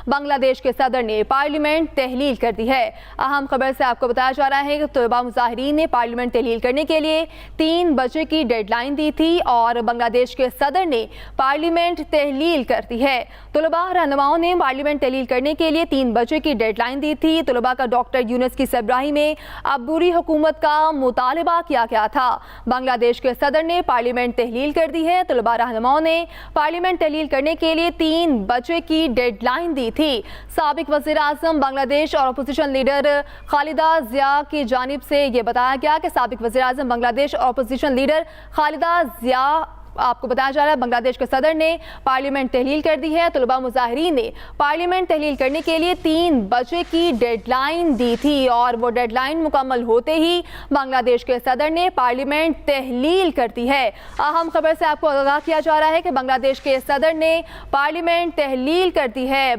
बांग्लादेश के सदर ने पार्लियामेंट तहलील कर दी है। अहम खबर से आपको बताया जा रहा है कि तलबा मुजाहिरीन ने पार्लियामेंट तहलील करने के लिए 3 बजे की डेडलाइन दी थी और बांग्लादेश के सदर ने पार्लियामेंट तहलील कर दी है। तलबा रहनुमाओं ने पार्लियामेंट तहलील करने के लिए 3 बजे की डेडलाइन दी थी। तलबा का डॉक्टर यूनुस की सरबराही में अबूरी हुकूमत का मुतालबा किया गया था। बांग्लादेश के सदर ने पार्लियामेंट तहलील कर दी है। तलबा रहनुमाओं ने पार्लियामेंट तहलील करने के लिए 3 बजे की डेडलाइन दी थी। साबिक वज़ीर आज़म बांग्लादेश और अपोजिशन लीडर खालिदा जिया की जानिब से ये बताया गया कि साबिक वज़ीर आज़म बांग्लादेश और अपोजिशन लीडर खालिदा जिया, आपको बताया जा रहा है, बांग्लादेश के सदर ने पार्लियामेंट तहलील कर दी है। तलबा मुजाहिरीन ने पार्लियामेंट तहलील करने के लिए 3 बजे की डेडलाइन दी थी और वो डेडलाइन मुकम्मल होते ही बांग्लादेश के सदर ने पार्लियामेंट तहलील कर दी है। अहम खबर से आपको आगाह किया जा रहा है कि बांग्लादेश के सदर ने पार्लियामेंट तहलील कर दी है।